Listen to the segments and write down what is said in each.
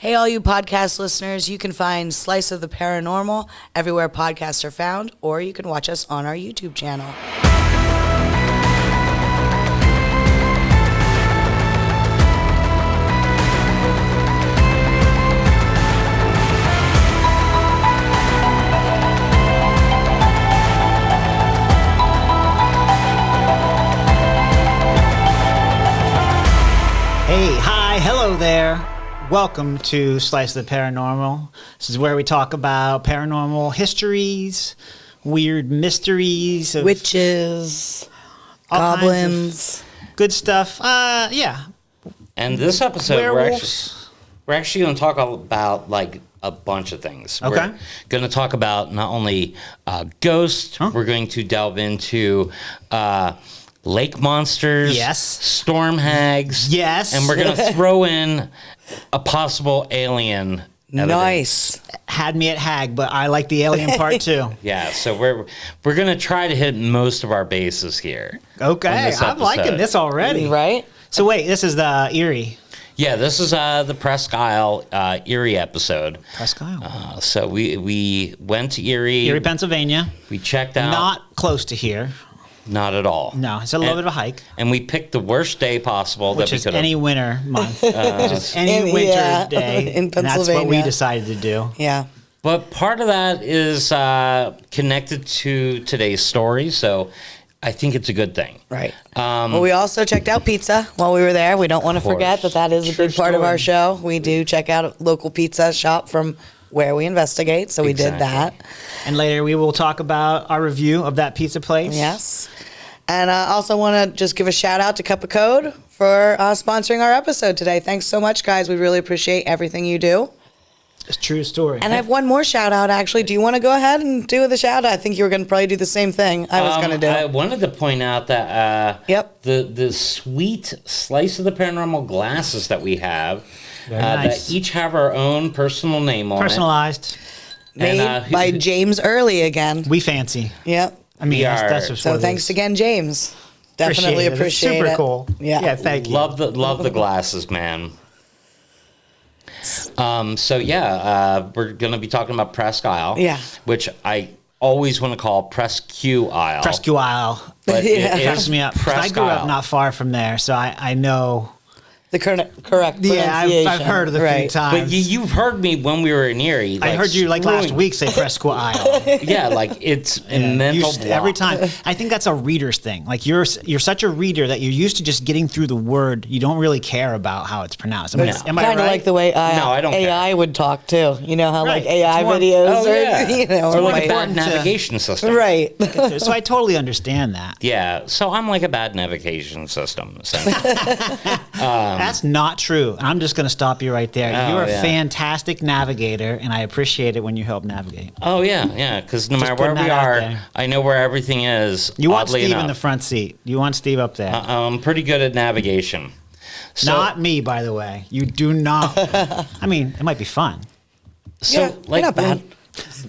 Hey, all you podcast listeners, you can find Slice of the Paranormal everywhere podcasts are found, or you can watch us on our YouTube channel. Hey, hi, hello there. Welcome to Slice of the Paranormal. This is where we talk about paranormal histories, weird mysteries, of Witches, all goblins. good stuff. Yeah. And this episode, Werewolves. we're actually going to talk about like a bunch of things. Okay. We're going to talk about not only ghosts, we're going to delve into lake monsters, Yes. storm hags, Yes. and we're going to throw in a possible alien. Nice. Had me at Hag, but I like the alien part too. Yeah, so we're going to try to hit most of our bases here. Okay, this I'm liking episode. this already. Right? So wait, this is the Erie. Yeah, this is the Presque Isle Erie episode. Presque Isle. So we went to Erie. Erie, Pennsylvania. We checked out. Not close to here. Not at all. No, it's a little bit of a hike. And we picked the worst day possible Which that we is could have. any winter month. Just any winter yeah, day. in And that's what we Pennsylvania. decided to do. Yeah. But part of that is connected to today's story, so I think it's a good thing. Right. Well, we also checked out pizza while we were there. We don't want to course. forget that is a True big part of story. our show. We do check out a local pizza shop from where we investigate, so we did that. And later we will talk about our review of that pizza place. Yes. And I also want to just give a shout out to Cup of Code for sponsoring our episode today. Thanks so much, guys. We really appreciate everything you do. It's a true story. And I have one more shout out, actually. Do you want to go ahead and do the shout out? I think you were going to probably do the same thing I was going to do. I wanted to point out that Yep. the sweet Slice of the Paranormal glasses that we have, Very nice. that each have our own personal name on Personalized. Made and, by James Early again. We fancy. Yep. I mean, We that's are. just So what it thanks is. again, James. Definitely It's appreciate it. super cool. Yeah. Yeah, thank you. Love the glasses, man. So yeah, we're gonna be talking about Presque Isle. Yeah. Which I always want to call Presque Isle. Presque Isle. But Yeah. it Cracks is me up. 'Cause I Presque grew up Isle. not far from there, so I know. The correct Yeah, pronunciation. I've heard of the few Right. times. But you've heard me when we were in Erie. I heard you like last screwing- week say Presque Isle. Yeah, like it's a You mental st- block. every time. I think that's a reader's thing. Like you're such a reader that you're used to just getting through the word. You don't really care about how it's pronounced. Am I Kind right? of like the way No, I don't AI would talk too. You know how Right. like AI It's more- videos Oh, yeah. or you know Or or like a like, bad important to- navigation system. right. So I totally understand that. Yeah, so I'm like a bad navigation system. essentially. That's not true. I'm just going to stop you right there. Oh, You're a yeah. fantastic navigator, and I appreciate it when you help navigate. Oh yeah, because no matter where putting we that out are, there. I know where everything is. You want oddly Steve in enough. the front seat. You want Steve up there. I'm pretty good at navigation. So, Not me, by the way. You do not. I mean, it might be fun. so Yeah, like not bad.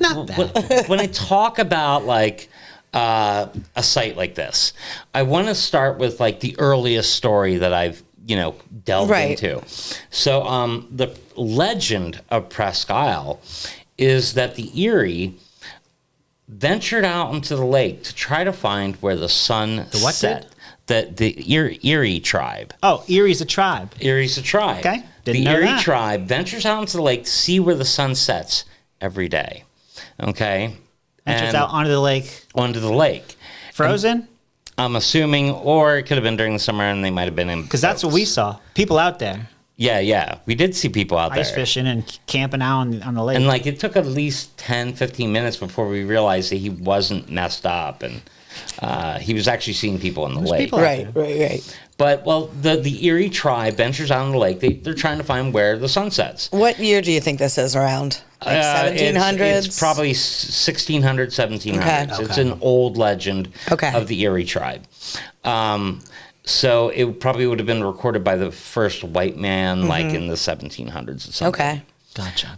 Not that. when I talk about like a site like this, I want to start with like the earliest story that I've delved Right. into. So the legend of Presque Isle is that the Erie ventured out into the lake to try to find where the sun what set. The Erie tribe. Oh, Erie's a tribe. Erie's a tribe. Okay, didn't the know Erie that. tribe ventures out into the lake to see where the sun sets every day. Okay? Ventures And out onto the lake. onto the lake. Frozen? I'm assuming, or it could have been during the summer and they might have been in. Because that's what we saw. People out there. Yeah. We did see people out Ice there. fishing and camping out on the lake. And like it took at least 10, 15 minutes before we realized that he wasn't messed up and he was actually seeing people in the lake. people out Right. But, well, the Erie tribe ventures out on the lake. They're trying to find where the sun sets. What year do you think this is around? Like 1700s? It's probably 1600, 1700s. Okay. It's an old legend Okay. of the Erie tribe. So it probably would have been recorded by the first white man, like in the 1700s or something. Okay. Gotcha.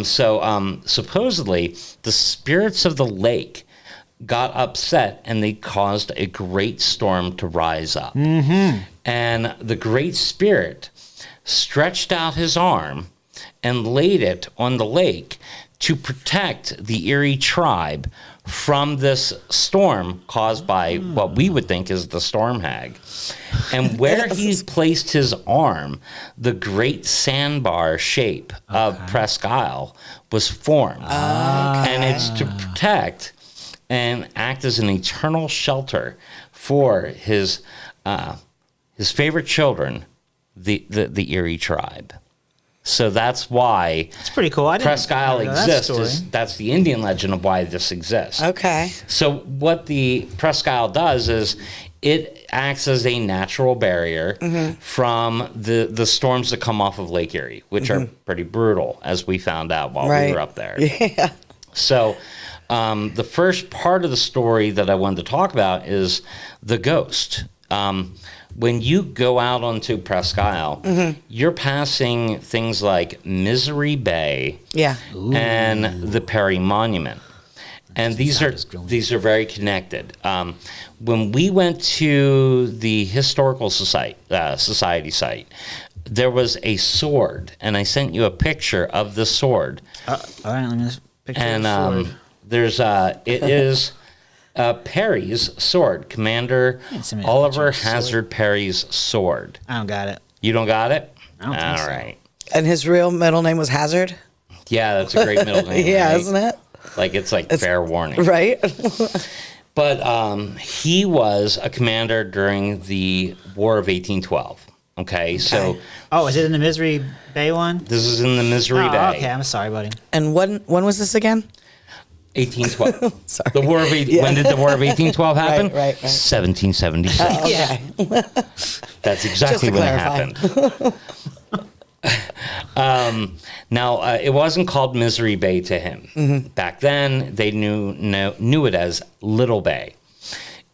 So supposedly the spirits of the lake got upset and they caused a great storm to rise up. Mm-hmm. And the great spirit stretched out his arm and laid it on the lake to protect the Erie tribe from this storm caused by what we would think is the storm hag. And where he placed his arm, the great sandbar shape of Presque Isle was formed. And it's to protect and act as an eternal shelter for his favorite children, the Erie tribe. So that's why it's pretty cool. Presque Isle exists. That's the Indian legend of why this exists. Okay. So what the Presque Isle does is it acts as a natural barrier from the storms that come off of Lake Erie, which are pretty brutal, as we found out while we were up there. Yeah. So the first part of the story that I wanted to talk about is the ghost. When you go out onto Presque Isle, you're passing things like Misery Bay and the Perry Monument. And these are very connected. When we went to the Historical Society site, there was a sword, and I sent you a picture of the sword. All right, let me just picture And the sword. there's it is Perry's sword, Commander Oliver Hazard Perry's sword. I don't got it. You don't got it? I don't think so. All right. And his real middle name was Hazard? Yeah, that's a great middle name. Yeah, right? isn't it? Like it's fair warning. Right? But he was a commander during the War of 1812. Okay, so Oh, is it in the Misery Bay one? this is in the Misery Bay. Okay, I'm sorry, buddy. And when was this again? 1812. Sorry. The War of When did the War of 1812 happen? Right. 1776. Okay. That's exactly when it clarify. happened. Now, it wasn't called Misery Bay to him. Back then, they knew it as Little Bay.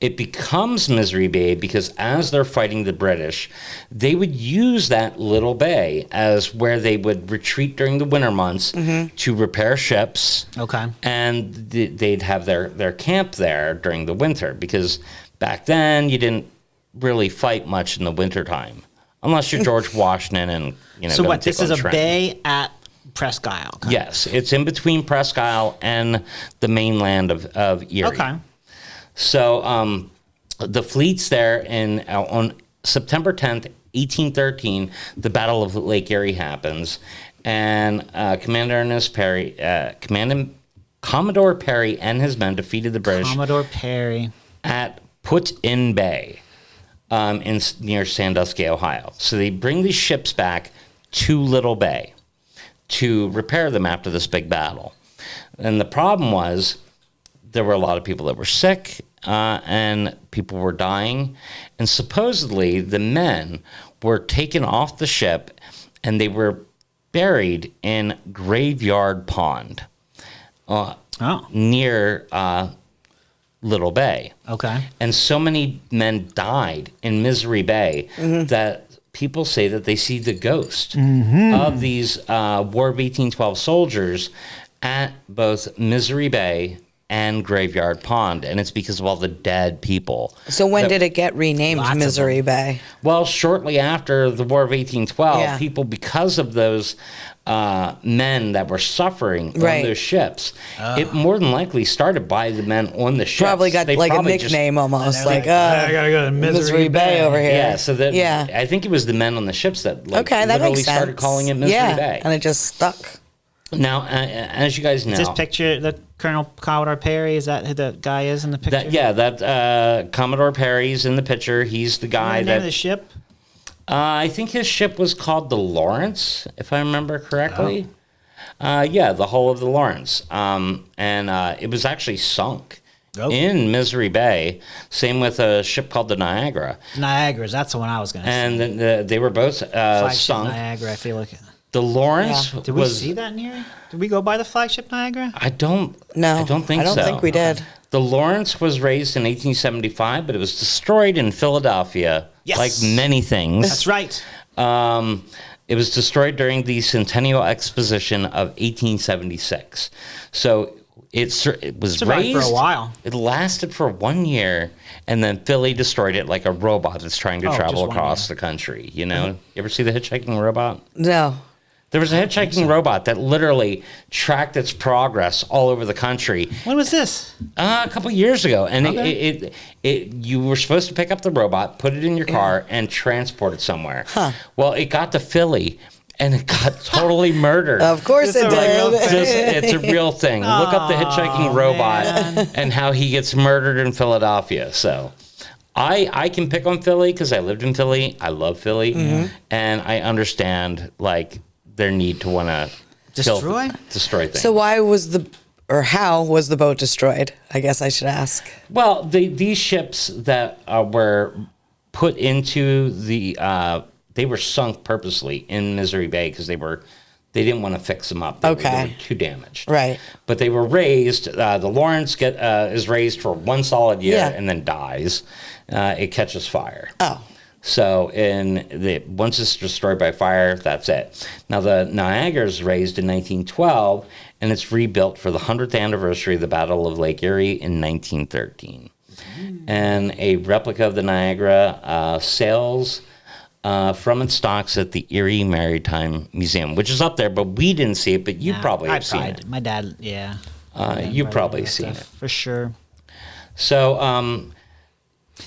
It becomes Misery Bay because as they're fighting the British, they would use that little bay as where they would retreat during the winter months to repair ships. Okay. And they'd have their camp there during the winter because back then you didn't really fight much in the wintertime. Unless you're George Washington and, So gonna what, this take is on a Trenton. bay at Presque Isle? Okay. Yes, it's in between Presque Isle and the mainland of Erie. Okay. So the fleet's there on September 10th, 1813, the Battle of Lake Erie happens, and Commodore Perry and his men defeated the British Commodore Perry. at Put-in Bay near Sandusky, Ohio. So they bring these ships back to Little Bay to repair them after this big battle. And the problem was there were a lot of people that were sick and people were dying. And supposedly the men were taken off the ship and they were buried in Graveyard Pond near Little Bay. Okay. And so many men died in Misery Bay that people say that they see the ghost of these War of 1812 soldiers at both Misery Bay and Graveyard Pond, and it's because of all the dead people. So when did it get renamed Lots of Misery them. Bay? Well, shortly after the War of 1812, Yeah. people, because of those men that were suffering Right. on those ships, it more than likely started by the men on the ships. Probably got They like a probably just- nickname almost, like I gotta go to Misery Bay over here. Yeah, so that Yeah. I think it was the men on the ships that Okay, that literally makes sense. started calling it Misery yeah, Bay. and it just stuck. Now, as you guys know, Is this picture the Colonel Commodore Perry? Is that who the guy is in the picture? that Commodore Perry's in the picture. He's the guy The name of the that ship? I think his ship was called the Lawrence, if I remember correctly. Yeah, the hull of the Lawrence, and it was actually sunk in Misery Bay. Same with a ship called the Niagara, Niagara's. That's the one I was going to say. and then they were both Flagship sunk. Niagara, I feel like. The Lawrence Did we was. see that in Erie? Did we go by the flagship Niagara? I don't. No, I don't think I don't so. think we did. The Lawrence was raised in 1875, but it was destroyed in Philadelphia, Yes. like many things. That's right. It was destroyed during the Centennial Exposition of 1876. So it was Survived raised for a while. It lasted for 1 year, and then Philly destroyed it like a robot that's trying to travel just 1 across the country. You know, you ever see the hitchhiking robot? No. There was a hitchhiking robot that literally tracked its progress all over the country. When was this? A couple years ago, and you were supposed to pick up the robot, put it in your car, and transport it somewhere. Well, it got to Philly, and it got totally murdered. Of course it did. It's a real thing. Look up the hitchhiking robot and how he gets murdered in Philadelphia. So I can pick on Philly because I lived in Philly. I love Philly, and I understand like their need to want to destroy things. So how was the boat destroyed? I guess I should ask. Well, these ships that were put into they were sunk purposely in Misery Bay because they didn't want to fix them up. They were too damaged. Right. But they were raised. The Lawrence is raised for one solid year and then dies. It catches fire. Oh. So once it's destroyed by fire, that's it. Now the Niagara is raised in 1912, and it's rebuilt for the 100th anniversary of the Battle of Lake Erie in 1913. And a replica of the Niagara sails from its docks at the Erie Maritime Museum, which is up there, but we didn't see it, but you probably have seen it. My dad, yeah. You've probably seen it. For sure. So,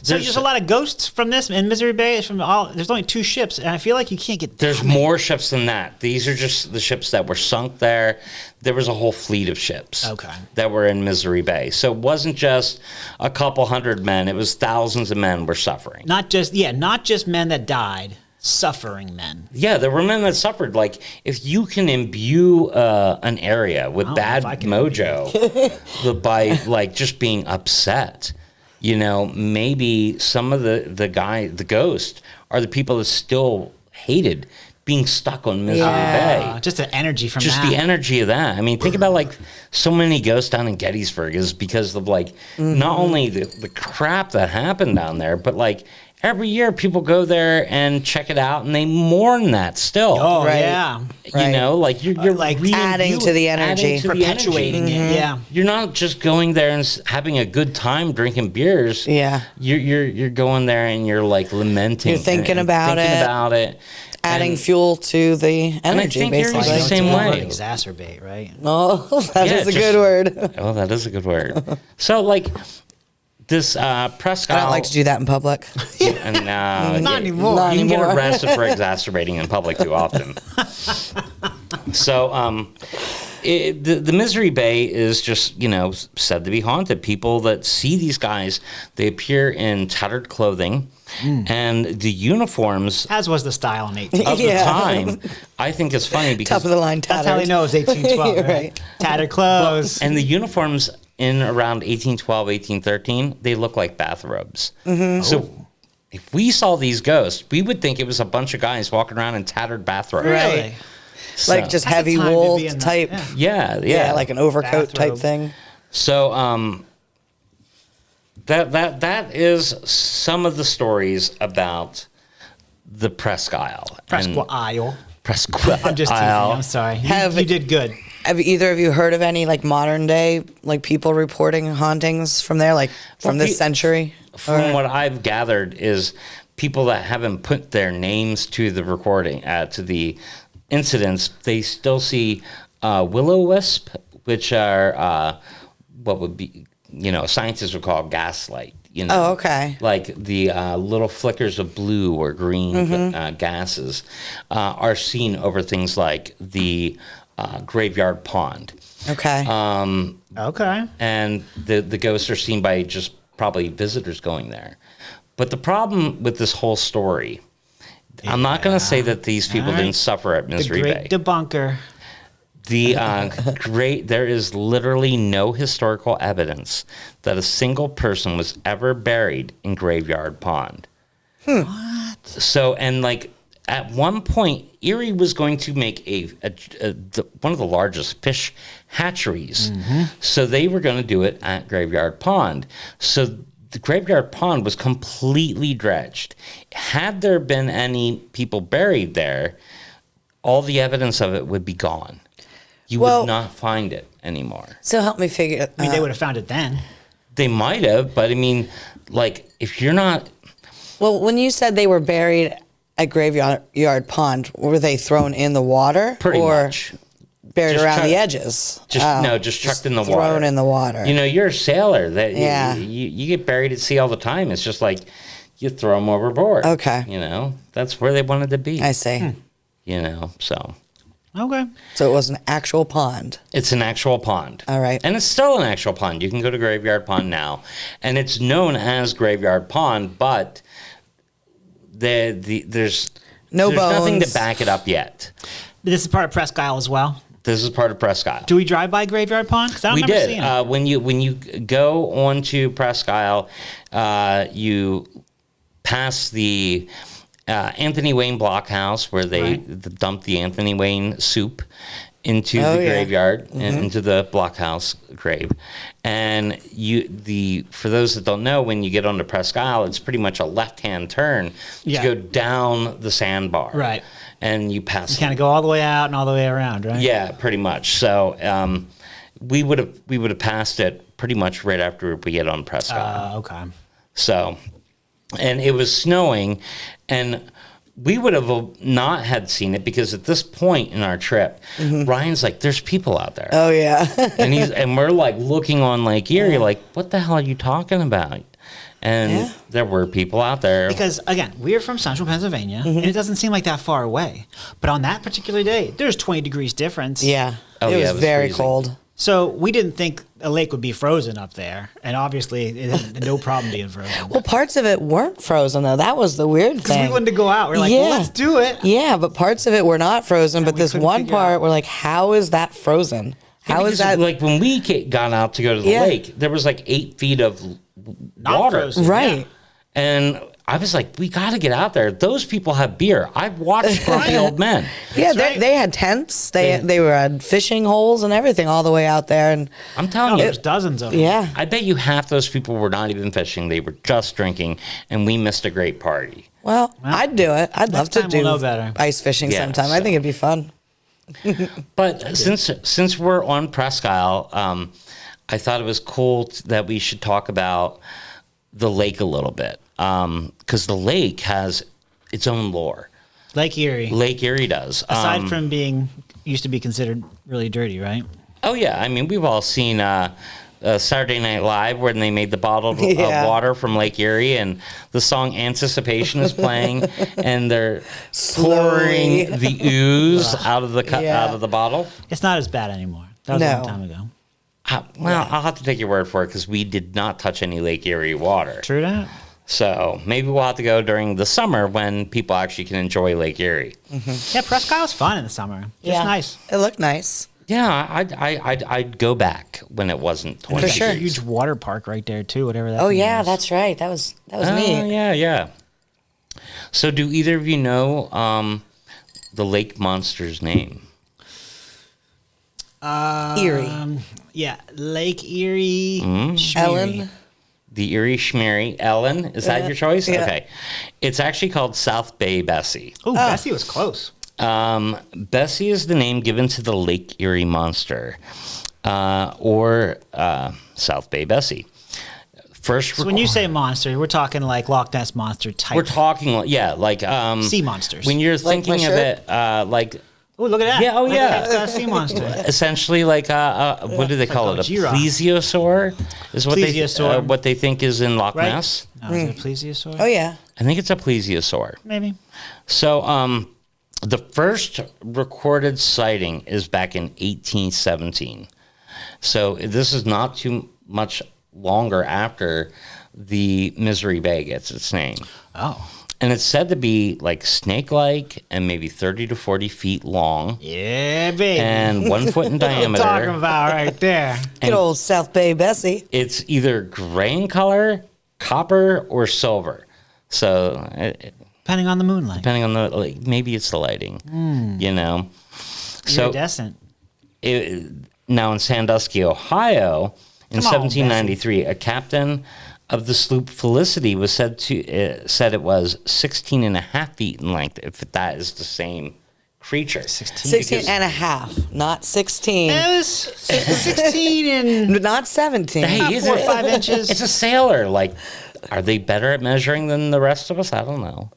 so there's a lot of ghosts from this in Misery Bay. There's only 2 ships, and I feel like you can't get. There's more ships than that. These are just the ships that were sunk there. There was a whole fleet of ships that were in Misery Bay. So it wasn't just a couple hundred men. It was thousands of men were suffering. Not just men that died. Suffering men. Yeah, there were men that suffered. Like, if you can imbue an area with bad mojo by like just being upset. Maybe some of the ghosts are the people that still hated being stuck on Misery Bay. Just the energy from the energy of that. I mean, think about like so many ghosts down in Gettysburg is because of like not only the crap that happened down there, but like every year people go there and check it out and they mourn that still. Oh, right. Yeah. Like you're like adding to the energy. Perpetuating it. Yeah. You're not just going there and having a good time drinking beers. Yeah. You're going there and you're like lamenting. You're thinking about it. Adding fuel to the energy, and I think basically. Erie's the same way. Exacerbate, right? Oh, that is a good word. Oh, that is a good word. So, like, this Presque Isle... I don't like to do that in public. Not anymore. You can get arrested for exacerbating in public too often. So, the Misery Bay is just, said to be haunted. People that see these guys, they appear in tattered clothing. And the uniforms, as was the style in 18 of the time, I think is funny because top of the line tattered. That's how he knows 1812, right? Tattered clothes. And the uniforms in around 1812, 1813, they look like bathrobes. So if we saw these ghosts, we would think it was a bunch of guys walking around in tattered bathrobes. Right. So, like just heavy wool type. Yeah, like an overcoat type thing. So that is some of the stories about the Presque Isle. Presque Isle. Presque I'm just teasing. Isle. I'm sorry. You did good. Have either of you heard of any like modern day like people reporting hauntings from there, like from this century? From what I've gathered is people that haven't put their names to the recording, to the incidents, they still see will-o-wisp, which are what would be, scientists would call gaslight. Oh, okay. Like the little flickers of blue or green gases are seen over things like the graveyard pond. Okay. Okay. And the ghosts are seen by just probably visitors going there. But the problem with this whole story, I'm not going to say that these people didn't suffer at Misery Bay. The great debunker. There is literally no historical evidence that a single person was ever buried in Graveyard Pond. What? So, and like at one point, Erie was going to make one of the largest fish hatcheries. So they were going to do it at Graveyard Pond. So the Graveyard Pond was completely dredged. Had there been any people buried there, all the evidence of it would be gone. You would not find it anymore. So help me figure. I mean, they would have found it then. They might have, but I mean, like, if you're not... Well, when you said they were buried at Graveyard Pond, were they thrown in the water? Pretty or much. buried Just around chuck- the edges? Just chucked in the water. Thrown in the water. You know, you're a sailor. Yeah. You get buried at sea all the time. It's just like you throw them overboard. Okay. You know, that's where they wanted to be. I see. You know, so Okay. So it was an actual pond. it's an actual pond. All right. And it's still an actual pond. You can go to Graveyard Pond now, and it's known as Graveyard Pond, but there's nothing to bones. back it up yet. This is part of Presque Isle as well. This is part of Presque Isle. Do we drive by Graveyard Pond? 'Cause I don't We remember did. seeing it. When you go onto Presque Isle, you pass the Anthony Wayne Blockhouse, where they dumped the Anthony Wayne soup into the graveyard and into the Blockhouse grave. And for those that don't know, when you get onto Presque Isle, it's pretty much a left-hand turn to go down the sandbar. Right. And you pass. You kind of go all the way out and all the way around, right? Yeah, pretty much. So we would have passed it pretty much right after we get on Presque Isle. Okay. So, and it was snowing, and we would have not had seen it because at this point in our trip, Ryan's like, "There's people out there," Oh, yeah. and we're like looking on Lake Erie, like, "What the hell are you talking about?" And there were people out there. Because, again, we're from central Pennsylvania, and it doesn't seem like that far away. But on that particular day, there's 20 degrees difference. Yeah. Oh, it yeah, was very freezing. cold. So we didn't think a lake would be frozen up there. And obviously, it had no problem being frozen. Well, parts of it weren't frozen, though. That was the weird Because thing. we wanted to go out. We're like, well, let's do it. Yeah, but parts of it were not frozen. But we this couldn't one figure part, out. we're like, how is that frozen? How is Because, that? like when we got out to go to the Yeah. lake, there was like 8 feet of Not water. frozen. Right. Yeah. And I was like, we got to get out there. Those people have beer. I've watched grumpy old men. Yeah, right. they had tents. They were had fishing holes and everything all the way out there. And I'm telling Oh, you, there's dozens of them. yeah, I bet you half those people were not even fishing. They were just drinking, and we missed a great party. well, I'd do it. I'd love to time do we'll know better. ice fishing Yeah, sometime. I so- think it'd be fun. But since we're on Presque Isle, I thought it was cool that we should talk about the lake a little bit, because the lake has its own lore. Lake Erie. Lake Erie does. Aside from being, used to be considered really dirty, right? Oh yeah, I mean we've all seen Saturday Night Live when they made the bottled Yeah. water from Lake Erie, and the song "Anticipation" is playing, and they're pouring Slowly. the ooze out of the Yeah. out of the bottle. It's not as bad anymore. That was a No. long time ago. Well, I'll have to take your word for it because we did not touch any Lake Erie water. True that. So maybe we'll have to go during the summer when people actually can enjoy Lake Erie. Yeah, Presque Isle's fun in the summer. It's nice. It looked nice. Yeah, I'd go back when it wasn't 20 For There's sure. a huge water park right there too. Whatever that. Oh thing yeah, is. that's right. That was Oh, neat. yeah. So do either of you know the lake monster's name? Eerie. Yeah, Lake Erie. Schmeary. Ellen. The Erie Schmeary. Ellen, is that your choice? yeah. Okay. It's actually called South Bay Bessie. Oh, Bessie was close. Bessie is the name given to the Lake Erie monster, or South Bay Bessie. First, So when you say monster, we're talking like Loch Ness monster type. we're talking, like sea monsters. when you're Like my thinking of shirt? it, like Oh, look at that. Yeah, oh, Look yeah. at that. It's got a sea monster. essentially like what do they call like it? A a Giraff. plesiosaur is what Plesiosaur. what they think is in Loch Right? Ness. No, is it a plesiosaur? Oh yeah. I think it's a plesiosaur. Maybe. So the first recorded sighting is back in 1817. So this is not too much longer after the Misery Bay gets its name. Oh. And it's said to be like snake-like and maybe 30 to 40 feet long Yeah, baby. and 1 foot in What I'm talking diameter. about right there. Good old South Bay Bessie. It's either gray in color, copper, or silver. So Depending on the moonlight. depending on the, like, maybe it's the lighting, you know. So Iridescent. now in Sandusky, Ohio, in Come on, 1793, a captain of the sloop Felicity was said it was 16 and a half feet in length, if that is the same creature. 16 and a half, not 16. It was 16 and Not 17. Hey, is 4 or it- 5 inches. It's a sailor. Like, are they better at measuring than the rest of us? I don't know.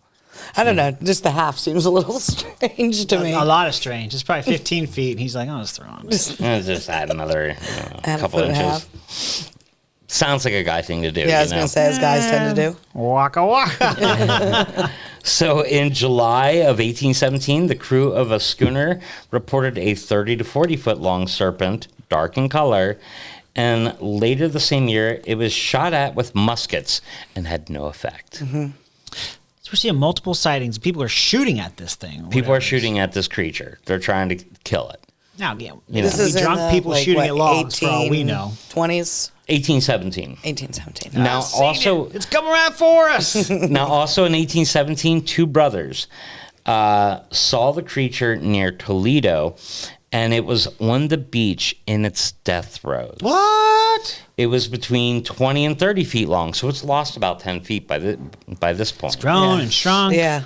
I don't know. Just the half seems a little strange to me. A lot of strange. It's probably 15 feet, and he's like, "I'll just throw on." Just add another Add a couple foot and a inches. half. Sounds like a guy thing to do. Yeah, I was going to say, as guys tend to do. Waka waka. So in July of 1817, the crew of a schooner reported a 30 to 40 foot long serpent, dark in color, and later the same year, it was shot at with muskets and had no effect. So we're seeing multiple sightings. People are shooting at this thing. People are shooting at this creature. They're trying to kill it. Now, yeah, This is in drunk the, people like, shooting what, at logs for all we know. 20s? 1817. 1817. Now also, It's coming around for us. now also in 1817, two brothers saw the creature near Toledo, and it was on the beach in its death throes. What? It was between 20 and 30 feet long, so it's lost about 10 feet by this point. Grown and shrunk. Yeah.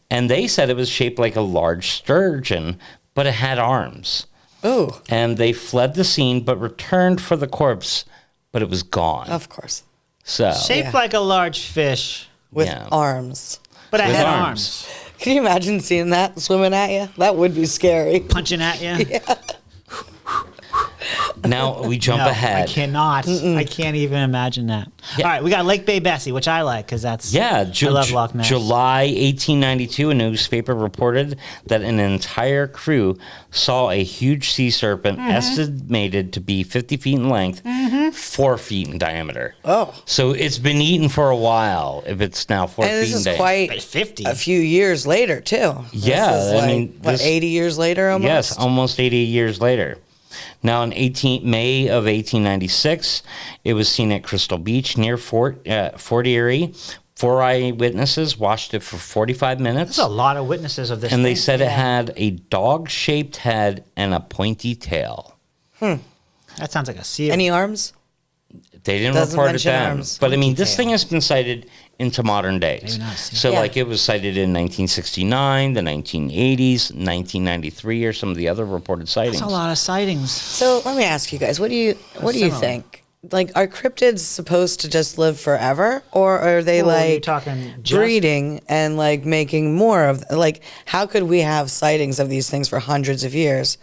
And they said it was shaped like a large sturgeon, but it had arms. Ooh, And they fled the scene, but returned for the corpse, but it was gone. of course. So Shaped like a large fish, With Yeah. arms. but I With had arms. arms. Can you imagine seeing that swimming at you? That would be scary. Punching at you. now we jump No, ahead. I cannot. I can't even imagine that. Yeah. All right, we got Lake Bay Bessie, which I like because that's Yeah, I love Loch Ness. July 1892, a newspaper reported that an entire crew saw a huge sea serpent estimated to be 50 feet in length, 4 feet in diameter. Oh. So it's been eaten for a while, if it's now 4 And feet this in is diameter. But quite 50. a few years later, too. Yeah, This is I like, mean, what, this- 80 years later almost? Yes, almost 80 years later. Now, in May of 1896, it was seen at Crystal Beach near Fort Erie. 4 eyewitnesses watched it for 45 minutes, There's a lot of witnesses of this. and they thing. said it had a dog-shaped head and a pointy tail. That sounds like a seal. Any arms? They didn't Doesn't report it mention then. arms. But I mean, this Tail. thing has been cited into modern days. Maybe not a seal. So, Yeah. like, it was cited in 1969, the 1980s, 1993, or some of the other reported sightings. That's a lot of sightings. So let me ask you guys, what do you Similar. think? Like, are cryptids supposed to just live forever, or are they Well, you're like talking just- breeding and like making more of? Like, how could we have sightings of these things for hundreds of years?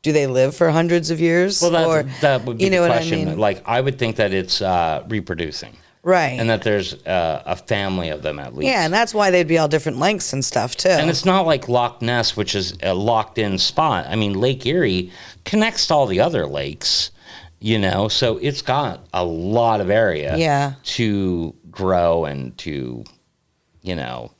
Do they live for hundreds of years? Well, or, that would be you know the what question. I mean? Like, I would think that it's reproducing, Right. and that there's a family of them at least. Yeah, and that's why they'd be all different lengths and stuff too. And it's not like Loch Ness, which is a locked-in spot. I mean, Lake Erie connects to all the other lakes, you know, so it's got a lot of area Yeah. to grow and to, you know,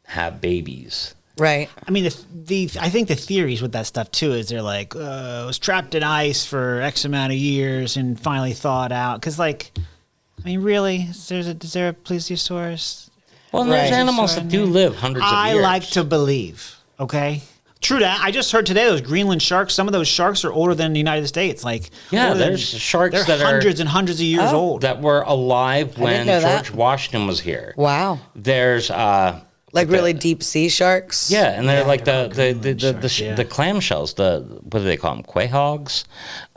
have babies. right. I mean, I think the theories with that stuff too is they're like, it was trapped in ice for X amount of years and finally thawed out. Because, like, I mean, really, is there a plesiosaurus? Well, and there's Right. animals that do live hundreds of I years. like to believe. Okay. True that. I just heard today those Greenland sharks. Some of those sharks are older than the United States. Like, Yeah, older than- there's sharks they're that are- hundreds and hundreds of years old. that were alive when know that. George Washington was here. Wow. There's Like really deep sea sharks. yeah, and they're like they're the called Greenland sharks, yeah. the clamshells. What do they call them? Quahogs.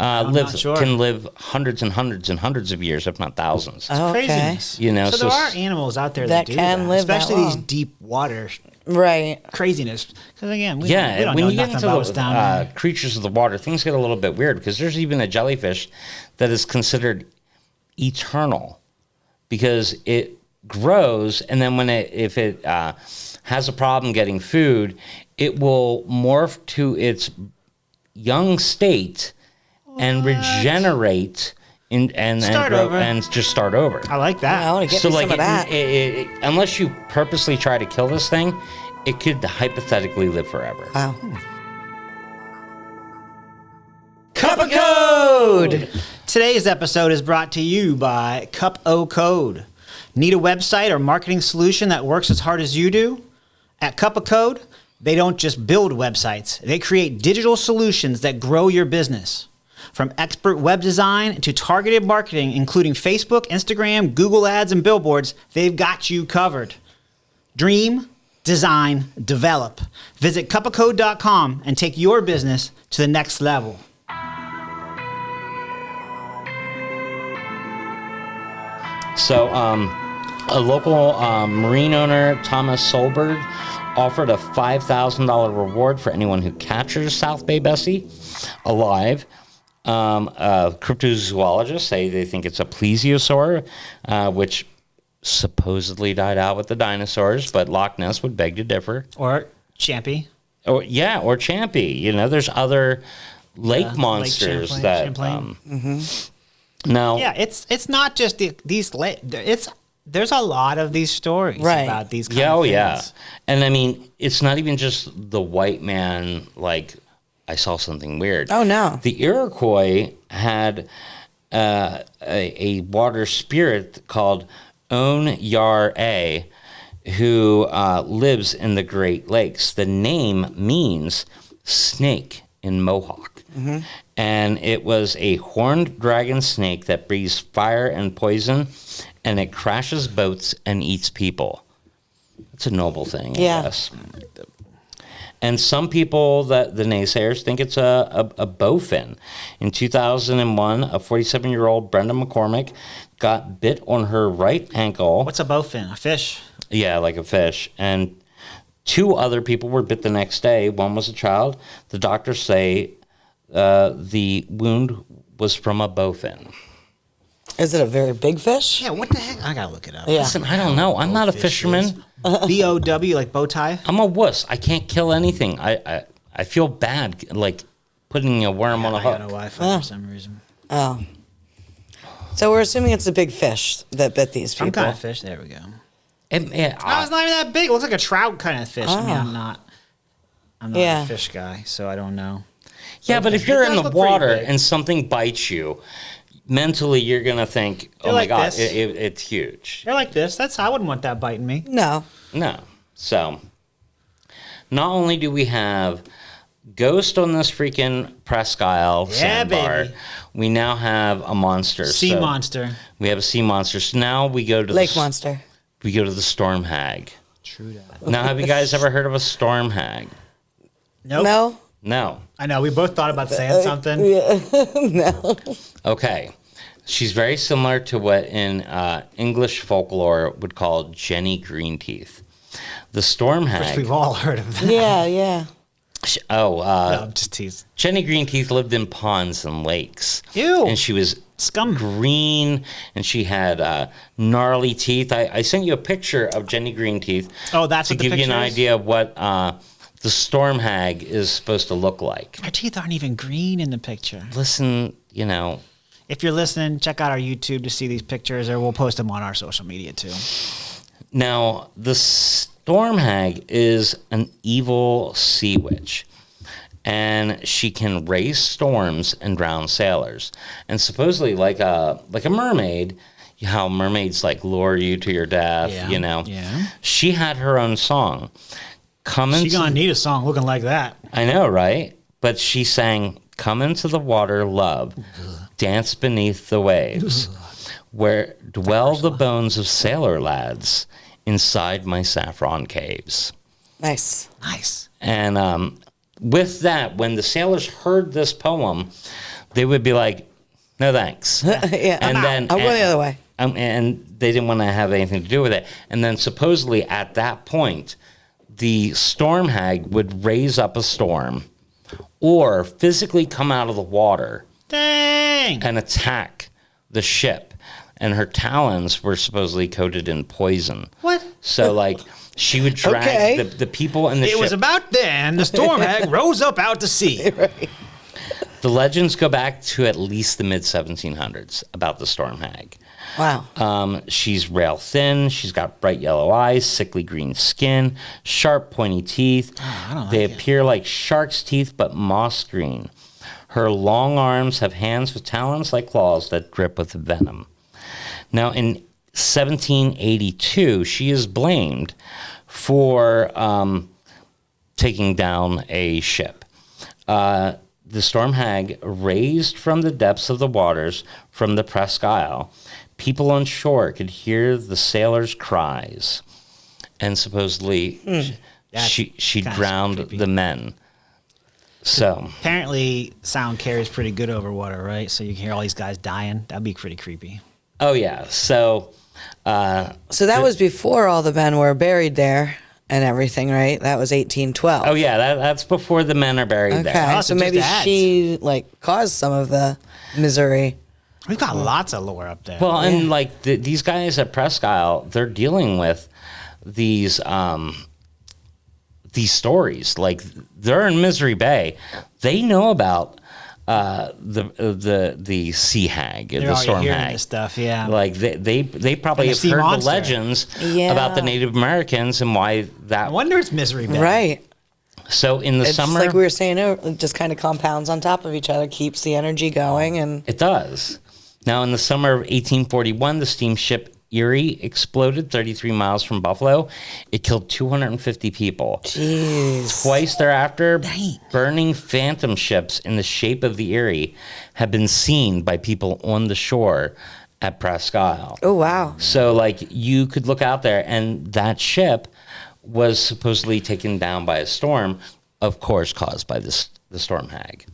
not sure. Can live hundreds and hundreds and hundreds of years, if not thousands. Oh, okay. Craziness. You know, so so there are s- animals out there That that do can that, live that especially these long. deep water Right. craziness. Because again, we Yeah, don't when know you get nothing into about what's the down there. creatures of the water, things get a little bit weird because there's even a jellyfish that is considered eternal because it grows, and then if it has a problem getting food, it will morph to its young state and regenerate and Start grow, over. and just start over. I like that. I want to get me some of that. Unless you purposely try to kill this thing, it could hypothetically live forever. Wow. Cup of Code. Today's episode is brought to you by Cup O Code. Need a website or marketing solution that works as hard as you do? At Cup of Code, they don't just build websites, they create digital solutions that grow your business. From expert web design to targeted marketing, including Facebook, Instagram, Google Ads, and billboards, they've got you covered. Dream, design, develop. Visit cupofcode.com and take your business to the next level. So, A local marine owner, Thomas Solberg, offered a $5,000 reward for anyone who captures South Bay Bessie alive. Cryptozoologists say they think it's a plesiosaur, which supposedly died out with the dinosaurs, but Loch Ness would beg to differ. Or Champy. Or Champy. You know, there's other lake monsters Lake that. No. Yeah, it's not just these. There's a lot of these stories about these kind of things. Yeah. And I mean, it's not even just the white man, like, I saw something weird. Oh, no. The Iroquois had a water spirit called On-Yar-A who lives in the Great Lakes. The name means snake in Mohawk. And it was a horned dragon snake that breathes fire and poison, and it crashes boats and eats people. It's a noble thing, I guess. And some people, the naysayers, think it's a bowfin. In 2001, a 47-year-old Brenda McCormick got bit on her right ankle. What's a bowfin? A fish? Yeah, like a fish. And 2 other people were bit the next day. One was a child. The doctors say the wound was from a bowfin. Is it a very big fish? Yeah, what the heck? I gotta look it up. Yeah. Listen, I don't know. I'm not a fisherman. B-O-W, like bow tie? I'm a wuss. I can't kill anything. I feel bad, like putting a worm on a I hook. got a Wi-Fi for some reason. Oh. So we're assuming it's a big fish that bit these people. Some kind of fish. There we go. Yeah, No, it's not even that big. It looks like a trout kind of fish. I mean, I'm not a fish guy, so I don't know. yeah, but if you're It in does the look pretty water big. and something bites you, mentally you're gonna think, "Oh They're my like god, this. it's huge." They're like this. I wouldn't want that biting me. No. No. So, not only do we have ghost on this freaking Presque Isle sandbar, baby. we now have a monster. Sea monster. We have a sea monster. So now we go to Lake monster. We go to the storm hag. True that. Now, have you guys ever heard of a storm hag? Nope. No? No. I know. We both thought about saying something. No. Okay. She's very similar to what in English folklore would call Jenny Greenteeth. The storm Which hag. we've all heard of that. Yeah. No, I'm just teasing. Jenny Greenteeth lived in ponds and lakes. Ew. And she was Scum. green, and she had gnarly teeth. I sent you a picture of Jenny Greenteeth. Oh, that's to what the give you an picture is? idea of what the storm hag is supposed to look like. Her teeth aren't even green in the picture. Listen, you know, If you're listening, check out our YouTube to see these pictures, or we'll post them on our social media too. now the storm hag is an evil sea witch, and she can raise storms and drown sailors. And supposedly, like a mermaid, how mermaids like lure you to your death. Yeah, You know, yeah. She had her own song. Come She's into, gonna need a song looking like that. I know, right? But she sang, "Come into the water, love, dance beneath the waves, where dwell the bones of sailor lads inside my saffron caves." Nice. Nice. And with that, when the sailors heard this poem, they would be like, "No thanks." Yeah. And then I'll go the other way. and they didn't want to have anything to do with it. And then supposedly at that point, the storm hag would raise up a storm or physically come out of the water Dang. and attack the ship. And her talons were supposedly coated in poison. What? So, like, she would drag Okay. the people in the It ship. was about then the storm hag rose up out to sea. The legends go back to at least the mid-1700s about the storm hag. Wow. She's rail thin. She's got bright yellow eyes, sickly green skin, sharp pointy teeth. I don't They like it. appear like shark's teeth, but moss green. Her long arms have hands with talons like claws that drip with venom. Now, in 1782, she is blamed for taking down a ship. The storm hag raised from the depths of the waters from the Presque Isle. People on shore could hear the sailors' cries, and supposedly she kinda drowned creepy. the men. So Apparently, sound carries pretty good over water, right? So you can hear all these guys dying. That'd be pretty creepy. Oh yeah. So that was before all the men were buried there and everything, right? That was 1812. oh yeah, that's before the men are buried Okay, there. Oh, so so maybe just adds. she like caused some of the misery. We've got lots of lore up there. Well, and like these guys at Presque Isle, they're dealing with these stories. Like they're in Misery Bay, they know about the sea hag, They're the already storm hearing hag. this stuff, yeah. Like they probably And the have sea heard monster. the legends Yeah. about the Native Americans and why that. I wonder it's Misery Bay. Right. So in the It's summer, just like we were saying, it just kind of compounds on top of each other, keeps the energy going, and it does. Now, in the summer of 1841, the steamship Erie exploded 33 miles from Buffalo. It killed 250 people. jeez. Twice thereafter, burning phantom ships in the shape of the Erie have been seen by people on the shore at Presque Isle. Oh wow. So, like, you could look out there, and that ship was supposedly taken down by a storm, of course, caused by the storm hag.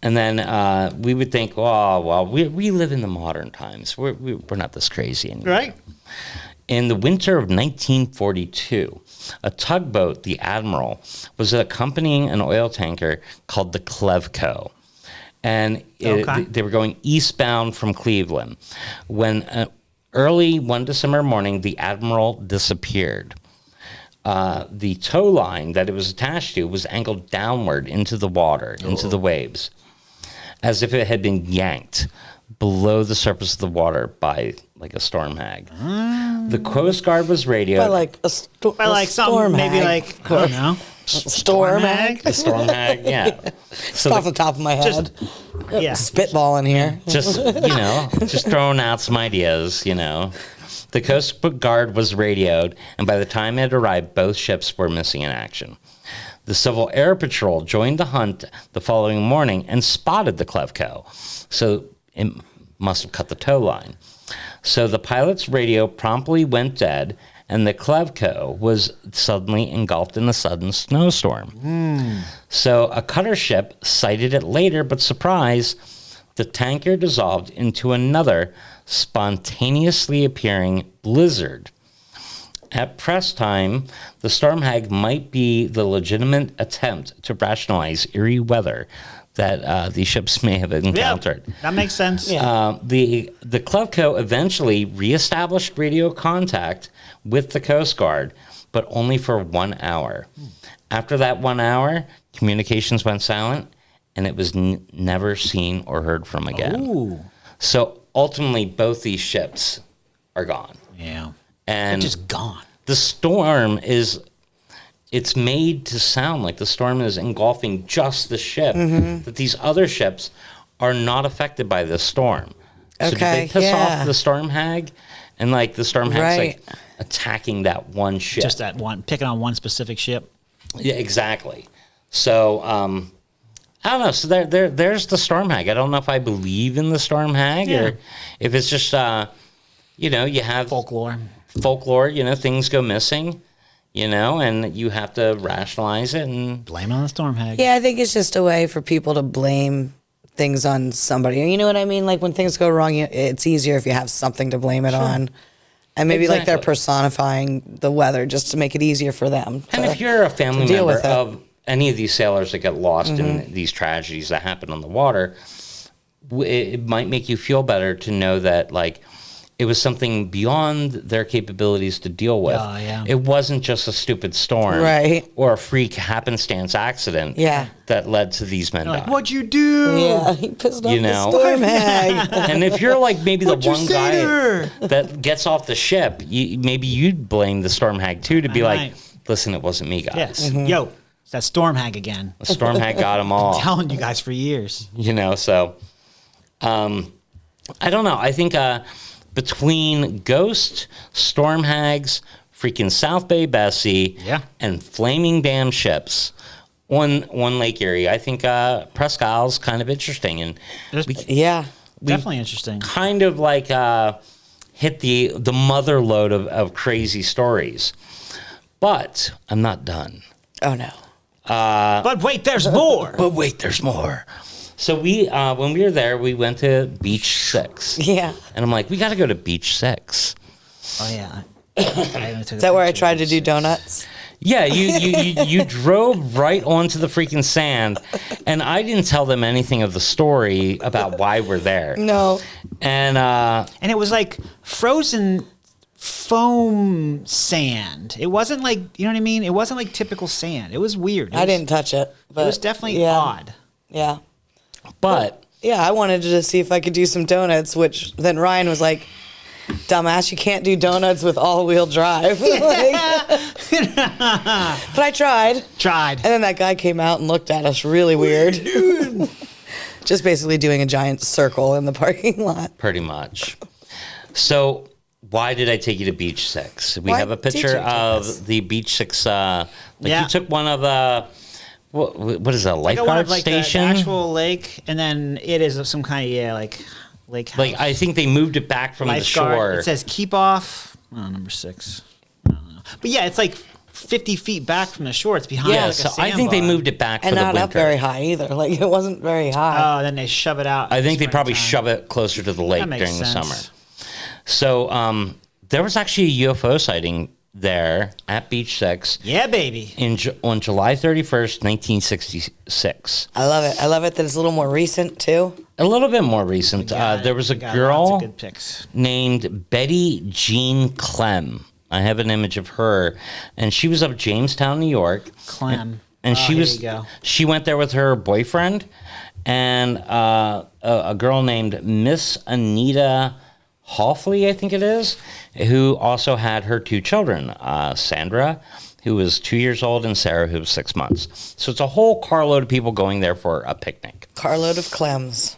And then we would think, oh, well, we live in the modern times. We're not this crazy anymore. Right? In the winter of 1942, a tugboat, the Admiral, was accompanying an oil tanker called the Clevco. And they were going eastbound from Cleveland. When early one December morning, the Admiral disappeared. The tow line that it was attached to was angled downward into the water, into the waves, as if it had been yanked below the surface of the water by like a storm hag. The Coast Guard was radioed. But like a storm maybe hag. like, I don't know. Storm hag. The storm hag, yeah. So Off the top of my head. Yeah. Spitballing here. just throwing out some ideas, The Coast Guard was radioed, and by the time it arrived, both ships were missing in action. The Civil Air Patrol joined the hunt the following morning and spotted the Clevco, so it must have cut the tow line. So the pilot's radio promptly went dead, and the Clevco was suddenly engulfed in a sudden snowstorm. So a cutter ship sighted it later, but surprise, the tanker dissolved into another spontaneously appearing blizzard. At press time, the storm hag might be the legitimate attempt to rationalize eerie weather that these ships may have encountered. Yeah, that makes sense. The Clevco eventually reestablished radio contact with the Coast Guard, but only for 1 hour. After that 1 hour, communications went silent, and it was never seen or heard from again. Ooh. So ultimately, both these ships are gone. Yeah. And They're just gone. the storm it's made to sound like the storm is engulfing just the ship, that these other ships are not affected by this storm. So did they piss off the storm hag? And like the storm hag's like attacking that one ship. Just that one, picking on one specific ship. Yeah, exactly. So I don't know. So there's the storm hag. I don't know if I believe in the storm hag or if it's just you have Folklore, things go missing, and you have to rationalize it and blame it on the storm hag. Yeah, I think it's just a way for people to blame things on somebody. You know what I mean? Like when things go wrong, it's easier if you have something to blame it on. And maybe like they're personifying the weather just to make it easier for them. And if you're a family deal member with it. of any of these sailors that get lost in these tragedies that happen on the water, it might make you feel better to know that like it was something beyond their capabilities to deal with. Oh, yeah. It wasn't just a stupid storm or a freak happenstance accident that led to these men dying. What'd you do? Yeah, he pissed off the storm hag. And if you're like maybe the What'd you one say guy to her? that gets off the ship, maybe you'd blame the storm hag too to be like, listen, it wasn't me, guys. Yes. Yo, it's that storm hag again. The storm hag got them all. I'm telling you guys for years. So I don't know. I think between ghost, storm hags, freaking South Bay Bessie, and flaming dam ships on Lake Erie, I think Presque Isle's kind of interesting. And we definitely interesting. kind of like hit the mother load of crazy stories. But I'm not done. Oh, no. But wait, there's more. But wait, there's more. So we, when we were there, we went to Beach 6. Yeah. And I'm like, we got to go to Beach 6. Oh yeah. Is that where I tried to do donuts? Yeah, you drove right onto the freaking sand, and I didn't tell them anything of the story about why we're there. No. And it was like frozen foam sand. It wasn't like, you know what I mean? It wasn't like typical sand. It was weird. I didn't touch it. But It was definitely odd. Yeah. but Yeah, I wanted to see if I could do some donuts, which then Ryan was like, dumbass, you can't do donuts with all-wheel drive. But I tried. And then that guy came out and looked at us really weird. Just basically doing a giant circle in the parking lot. pretty much. So why did I take you to Beach 6? We Why have a did you picture take us? of the Beach 6. Yeah. You took one of what is a Like I lifeguard wanted like the station? actual lake, and then it is some kind of lake house. Like I think they moved it back from Lifeguard. the shore. It says keep off. Oh, number 6. I don't know. But yeah, it's like 50 feet back from the shore. It's behind. Yeah, like so a I think they sandbar. moved it back And for the not winter. up very high either. Like, it wasn't very high. Oh, then they shove it out. I think they probably springtime. shove it closer to the lake That makes during the sense. summer. So there was actually a UFO sighting there at Beach 6 Yeah, baby. on July 31st, 1966. I love it. I love it that it's a little more recent, too. A little bit more recent. There was a We got lots girl of good pics. named Betty Jean Clem. I have an image of her, and she was of Jamestown, New York. Clem. And Oh, she here was you go. she went there with her boyfriend and a girl named Miss Anita Hoffley, I think it is, who also had her 2 children, Sandra, who was 2 years old, and Sarah, who was 6 months. So it's a whole carload of people going there for a picnic. Carload of Clems.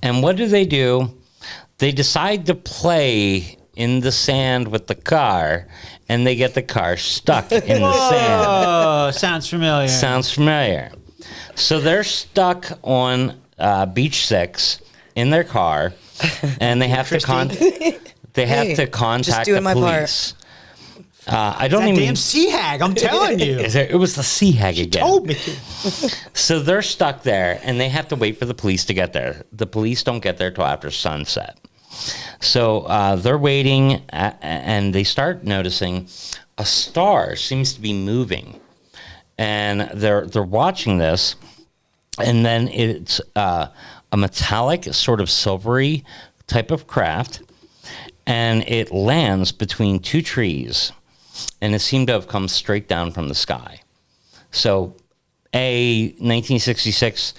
And what do? They decide to play in the sand with the car, and they get the car stuck in the sand. Oh, sounds familiar. Sounds familiar. So they're stuck on Beach 6 in their car, and they have to Hey, contact just the doing my part. police. I don't that even. damn sea hag, I'm telling you. It was the sea hag again. Told me. So they're stuck there, and they have to wait for the police to get there. The police don't get there till after sunset. So they're waiting, and they start noticing a star seems to be moving, and they're watching this, and then it's a metallic, sort of silvery type of craft, and it lands between 2 trees, and it seemed to have come straight down from the sky. So, 1966.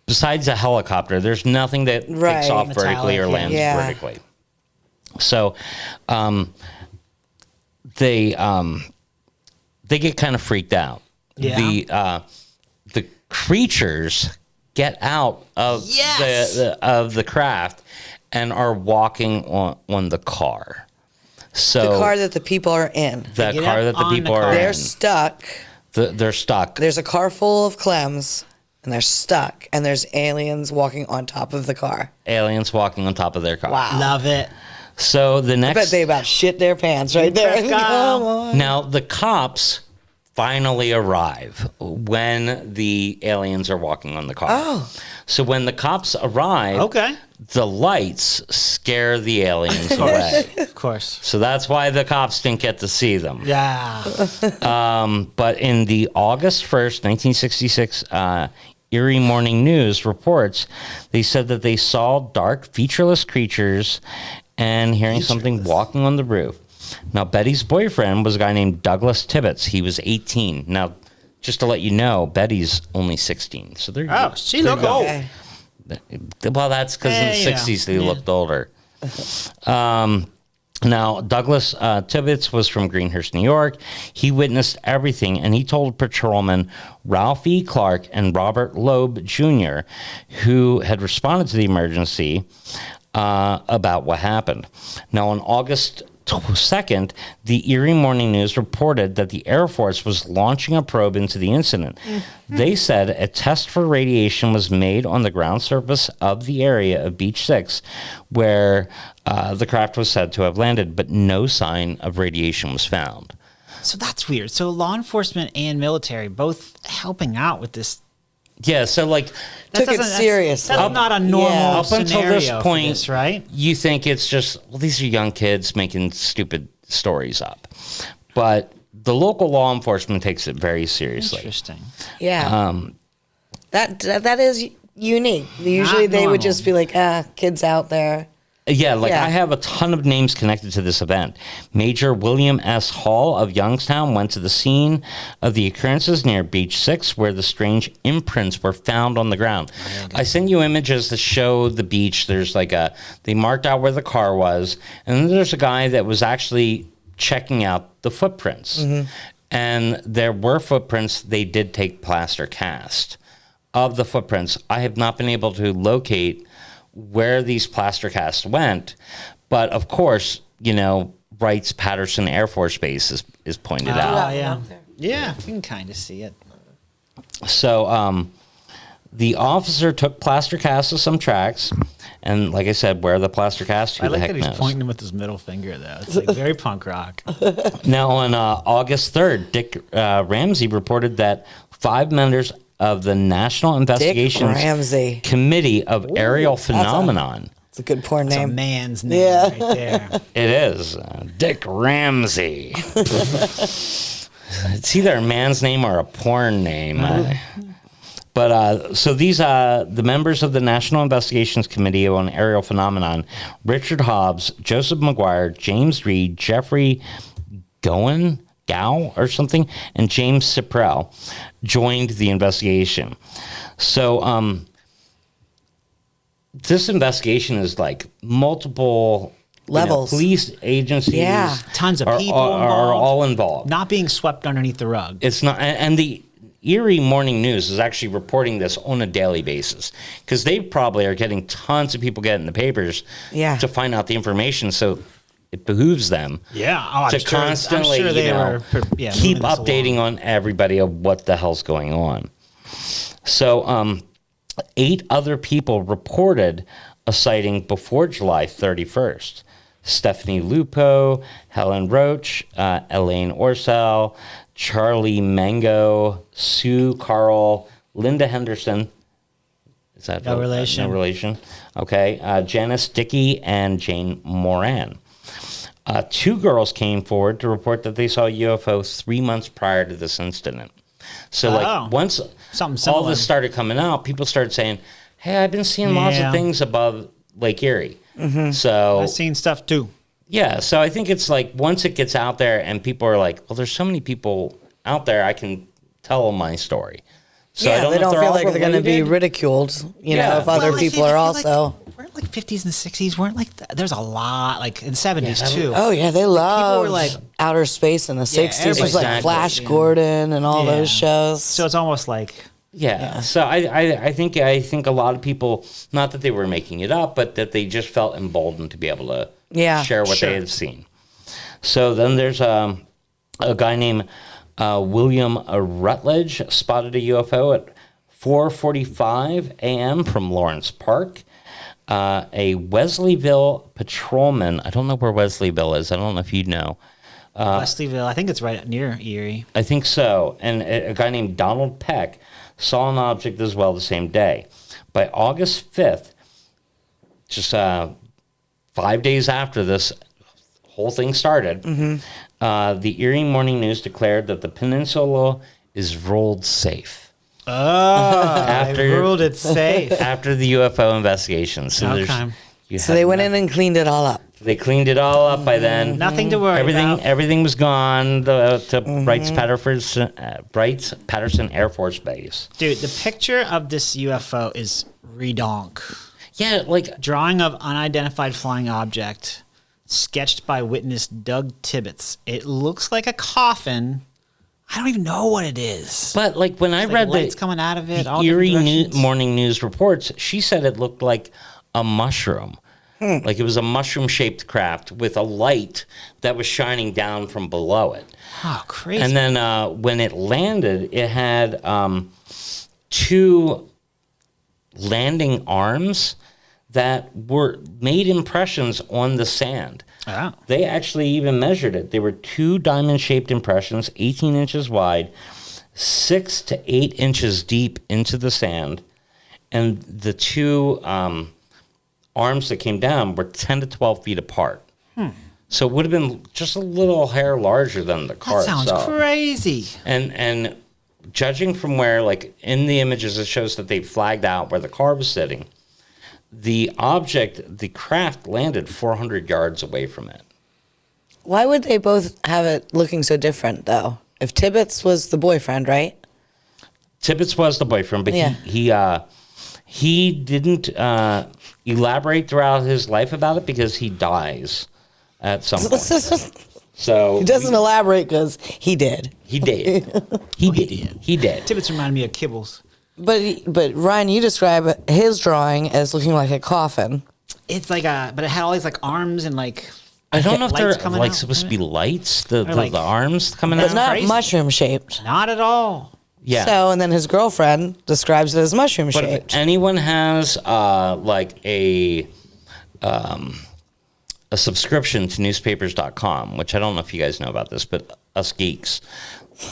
Besides a helicopter, there's nothing that takes Right. off vertically or Metallic, lands yeah. vertically. So, they get kind of freaked out. Yeah. The creatures get out of Yes! the craft and are walking on the car. So The car that the people are in. the get car up that the on the people car. are They're in, stuck. they're stuck. There's a car full of Clems, and they're stuck, and there's aliens walking on top of the car. Aliens walking on top of their car. Wow. Love it. So the I next bet they about shit their pants right there. Presque Isle. Come on. now the cops finally arrive when the aliens are walking on the car. Oh. So when the cops arrive, Okay. the lights scare the aliens away. Of course. So that's why the cops didn't get to see them. Yeah. But in the August 1st, 1966, Erie Morning News reports, they said that they saw dark, featureless creatures and hearing something walking on the roof. Now, Betty's boyfriend was a guy named Douglas Tibbetts. He was 18. Now, just to let you know, Betty's only 16. So they're Oh, she looked old. Okay. well, that's because in the you know, 60s they yeah. looked older. Now, Douglas Tibbetts was from Greenhurst, New York. He witnessed everything, and he told patrolman Ralph E. Clark and Robert Loeb Jr., who had responded to the emergency, about what happened. Now, on August 2nd, the Erie Morning News reported that the Air Force was launching a probe into the incident. They said a test for radiation was made on the ground surface of the area of Beach 6, where the craft was said to have landed, but no sign of radiation was found. So that's weird. So law enforcement and military both helping out with this Yeah, so like Took it seriously. That's not a normal up until this scenario point, for this, right? you think it's just, well, these are young kids making stupid stories up. But the local law enforcement takes it very seriously. Interesting. Yeah. That is unique. Usually they would just be like, kids out there. Yeah, Yeah. I have a ton of names connected to this event. Major William S. Hall of Youngstown went to the scene of the occurrences near Beach 6 where the strange imprints were found on the ground. I sent you images that show the beach. There's they marked out where the car was, and then there's a guy that was actually checking out the footprints. And there were footprints. They did take plaster cast. Of the footprints, I have not been able to locate where these plaster casts went, but of course, Wrights-Patterson Air Force Base is pointed out. Yeah, you can kind of see it. So the officer took plaster casts of some tracks, and like I said, where the plaster cast, who the heck knows? I like that he's pointing with his middle finger, though. It's like very punk rock. Now, on August 3rd, Dick Ramsey reported that 5 members of the National Investigations Committee of Aerial Phenomenon. It's a good porn name. It's a man's name right there. It is. Dick Ramsey. It's either a man's name or a porn name. But so these the members of the National Investigations Committee on Aerial Phenomenon, Richard Hobbs, Joseph McGuire, James Reed, Jeffrey Gow or something, and James Ciprell joined the investigation. So this investigation is like multiple levels. Police agencies, tons of people are all involved. Not being swept underneath the rug. It's not, and the Erie Morning News is actually reporting this on a daily basis because they probably are getting tons of people getting the papers to find out the information. So it behooves them to constantly keep updating on everybody of what the hell's going on. So 8 other people reported a sighting before July 31st. Stephanie Lupo, Helen Roach, Elaine Orsell, Charlie Mango, Sue Carl, Linda Henderson. Is that no relation? No relation. Okay. Janice Dickey and Jane Moran. 2 girls came forward to report that they saw a UFO 3 months prior to this incident. So, once all this started coming out, people started saying, hey, I've been seeing lots of things above Lake Erie. So I've seen stuff too. Yeah, so I think it's like once it gets out there and people are like, well, there's so many people out there, I can tell them my story. So I don't they don't feel like they're going to be ridiculed, you know, if other people are also. Weren't like 50s and 60s, there's a lot, like in 70s too. Oh, yeah, they love outer space in the 60s. There's like Flash Gordon and all those shows. So it's almost like. Yeah. So I think a lot of people, not that they were making it up, but that they just felt emboldened to be able to share what they had seen. So then there's a guy named William Rutledge spotted a UFO at 4:45 a.m. from Lawrence Park. A Wesleyville patrolman, I don't know where Wesleyville is. I don't know if you know. Wesleyville, I think it's right near Erie. I think so. And a guy named Donald Peck saw an object as well the same day. By August 5th, just 5 days after this whole thing started, the Erie Morning News declared that the peninsula is ruled safe. Oh, they ruled it safe. After the UFO investigation. So, so they went in and cleaned it all up. They cleaned it all up by then. Nothing to worry about. Everything was gone to Wrights-Patterson Air Force Base. Dude, the picture of this UFO is redonk. Yeah, like drawing of unidentified flying object, sketched by witness Doug Tibbetts. It looks like a coffin. I don't even know what it is. But like when I read lights coming out of it, the Erie Morning News reports, she said it looked like a mushroom. Like it was a mushroom-shaped craft with a light that was shining down from below it. Oh, crazy. And then when it landed, it had 2 landing arms that were made impressions on the sand. Wow. They actually even measured it. They were 2 diamond-shaped impressions, 18 inches wide, 6 to 8 inches deep into the sand, and the two arms that came down were 10 to 12 feet apart. So it would have been just a little hair larger than the car That sounds itself. crazy. And judging from where, like in the images, it shows that they flagged out where the car was sitting. The craft landed 400 yards away from it. Why would they both have it looking so different, though? If Tibbetts was the boyfriend, right? Tibbetts was the boyfriend, but Yeah. he didn't elaborate throughout his life about it because he dies at some point. So He doesn't elaborate because he did. he did. He did. He did. Tibbetts reminded me of Kibbles. But Ryan, you describe his drawing as looking like a coffin. It's like but it had all these like arms and like. I don't know if they're lights coming like out supposed to from be lights, the like- arms coming It's out. not crazy. mushroom shaped. Not at all. Yeah. So, and then his girlfriend describes it as mushroom But shaped. if anyone has like a subscription to newspapers.com, which I don't know if you guys know about this, but us geeks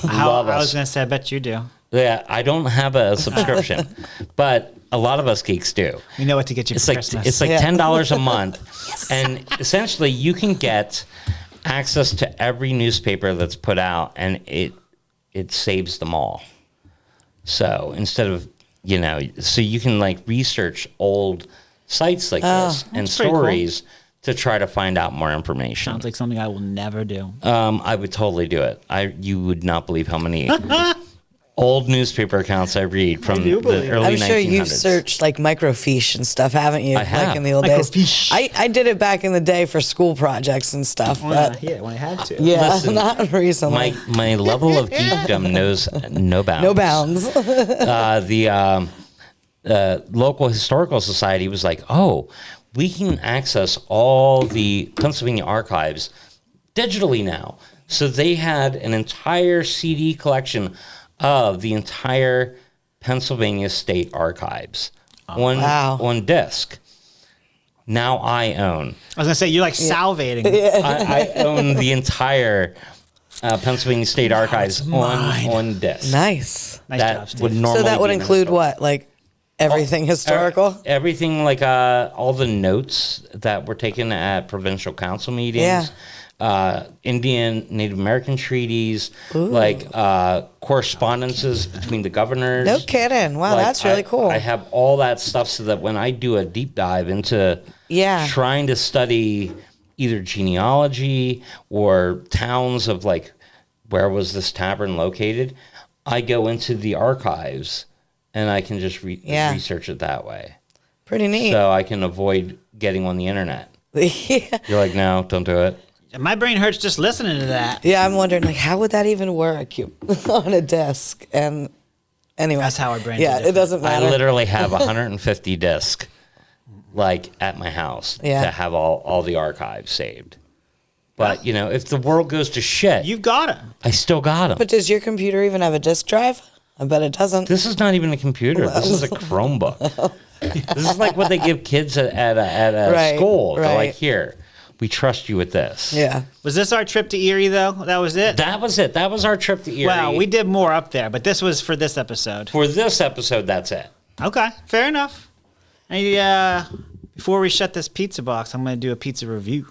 love I was us. going to say, I bet you do. Yeah, I don't have a subscription, but a lot of us geeks do. We know what to get you It's for like Christmas. it's like Yeah. $10 a month, and essentially you can get access to every newspaper that's put out, and it saves them all. So instead of so you can like research old sites like this and that's pretty cool. stories to try to find out more information. Sounds like something I will never do. I would totally do it. You would not believe how many old newspaper accounts I read from do the believe it. early 1900s. I'm sure you've searched like microfiche and stuff, haven't you? I have. Like in the old days. Microfiche. I did it back in the day for school projects and stuff, but Yeah, when I had to. yeah, Listen, not recently. My level of geekdom knows no bounds. No bounds. The local historical society was like, oh, we can access all the Pennsylvania archives digitally now. So they had an entire CD collection of the entire Pennsylvania state archives wow. on disc. Now I own. I was going to say, you're like salivating. I own the entire Pennsylvania state archives on disc. Nice. Nice that job, Steve. would normally So that would be in include the what? Like everything historical? Everything like all the notes that were taken at provincial council meetings, Indian, Native American treaties, like correspondences between the governors. No kidding. Wow, Like, that's really cool. I have all that stuff so that when I do a deep dive into trying to study either genealogy or towns of like where was this tavern located, I go into the archives and I can just research it that way. Pretty neat. So I can avoid getting on the internet. Yeah. You're like, no, don't do it. My brain hurts just listening to that. Yeah, I'm wondering, like, how would that even work on a desk? And anyway, That's how our brains Yeah, are it different. doesn't I matter. literally have 150 discs, like at my house, Yeah. to have all the archives saved. But if the world goes to shit, You've got it. I still got them. But does your computer even have a disk drive? I bet it doesn't. This is not even a computer. This is a Chromebook. This is like what they give kids at a Right, school. They're right. like, here, we trust you with this. Yeah. Was this our trip to Erie, though? That was it? That was it. That was our trip to Erie. Well, we did more up there, but this was for this episode. For this episode, that's it. Okay, fair enough. Hey, before we shut this pizza box, I'm going to do a pizza review.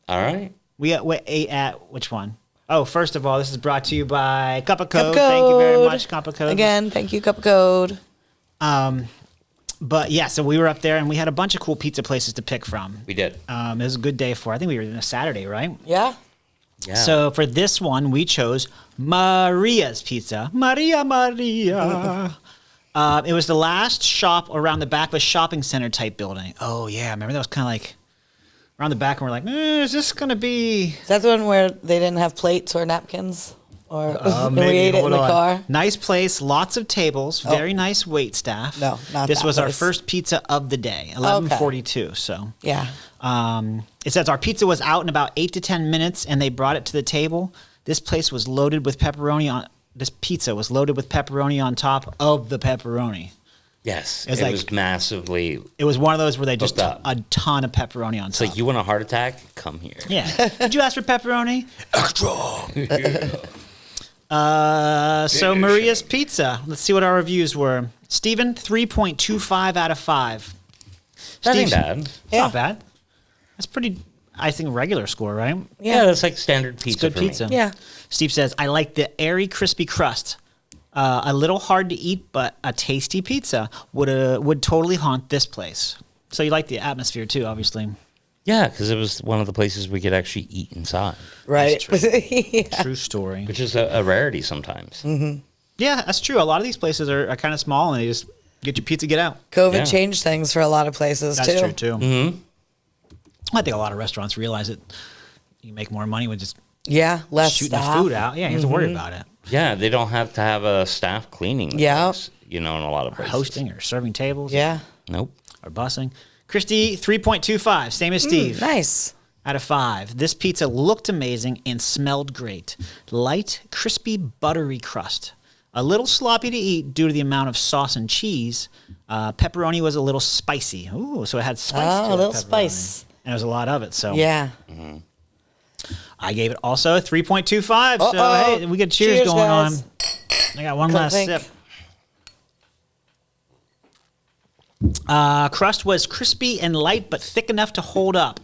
All right. We ate at which one? Oh, first of all, this is brought to you by Cup of Cup Code. Thank you very Code. much, Cup of Code. Again, thank you, Cup of Code. But yeah, so we were up there and we had a bunch of cool pizza places to pick from. We did. It was a good day for. I think we were in a Saturday, right? Yeah. Yeah. So for this one, we chose Maria's Pizza. Maria. It was the last shop around the back of a shopping center type building. Oh yeah, remember that was kind of like around the back, and we're like, is this gonna be? Is that the one where they didn't have plates or napkins? Or we Maybe. ate it in Hold the on. car? Nice place, lots of tables, very nice wait staff. No, not this that was our place. first pizza of the day, 11:42. So Yeah. it says our pizza was out in about 8 to 10 minutes, and they brought it to the table. This place was loaded with pepperoni on. This pizza was loaded with pepperoni on top of the pepperoni. Yes. It's It like- was massively. It was one of those where they just Hooked up. a ton of pepperoni on It's top. like, you want a heart attack? Come here. Yeah. Did you ask for pepperoni? Extra. So Maria's Pizza. Let's see what our reviews were. Steven, 3.25 out of 5. That ain't Steve, bad. It's not bad. That's pretty, I think, regular score, right? Yeah, that's like standard It's pizza good for pizza. me. Yeah. Steve says, I like the airy, crispy crust. A little hard to eat, but a tasty pizza would totally haunt this place. So you like the atmosphere too, obviously. Yeah, because it was one of the places we could actually eat inside, Right. True story. which is a rarity sometimes. Yeah, that's true. A lot of these places are kind of small, and they just get your pizza, get out. COVID Yeah. changed things for a lot of places That's too. true too. Mm-hmm. I think a lot of restaurants realize that you make more money with just Yeah, less shooting staff. the food out. Yeah, you don't have to worry about it. Yeah, they don't have to have a staff cleaning. the Yeah. place, in a lot of places. Hosting or serving tables. Yeah. Nope. Or busing. Christy, 3.25, same as Steve. Nice. Out of 5. This pizza looked amazing and smelled great. Light, crispy, buttery crust. A little sloppy to eat due to the amount of sauce and cheese. Pepperoni was a little spicy. Ooh, so it had spice to it. Oh, a little pepperoni. spice. And there was a lot of it. So Yeah. I gave it also a 3.25. So Uh-oh. hey, we got cheers, Cheers, going guys. on. I got one Couldn't last think. sip. Crust was crispy and light, but thick enough to hold up.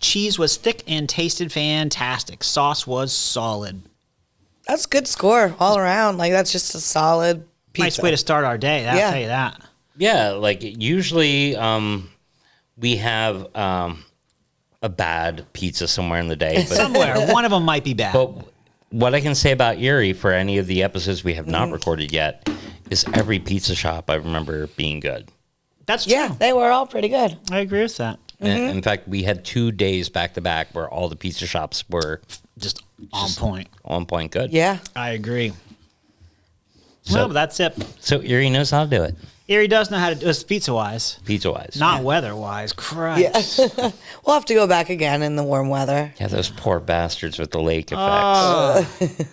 Cheese was thick and tasted fantastic. Sauce was solid. That's a good score all around. Like that's just a solid pizza. Nice way to start our day. I'll Yeah. tell you that. Yeah, like usually we have a bad pizza somewhere in the day, but Somewhere, one of them might be bad. But what I can say about Erie for any of the episodes we have not recorded yet is every pizza shop I remember being good. That's true. Yeah, they were all pretty good. I agree with that. In fact, we had 2 days back to back where all the pizza shops were Just on point. on point good. Yeah. I agree. So- Well, that's it. So Erie knows how to do it, Erie does know how to do it pizza-wise, pizza wise. not weather-wise. Christ. Yeah. We'll have to go back again in the warm weather. Yeah, those poor bastards with the lake effects.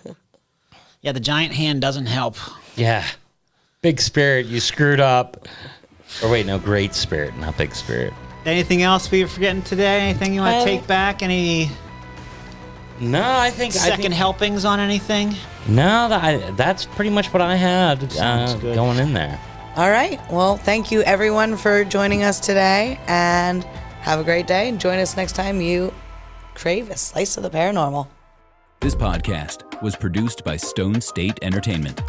Yeah, the giant hand doesn't help. Yeah. Big Spirit, you screwed up. Or wait, no, Great Spirit, not Big Spirit. Anything else we were forgetting today? Anything you want to take back? Any No, I think second helpings on anything? No, that's pretty much what I had Sounds good. going in there. All right. Well, thank you everyone for joining us today and have a great day. And join us next time you crave a slice of the paranormal. This podcast was produced by Stone State Entertainment.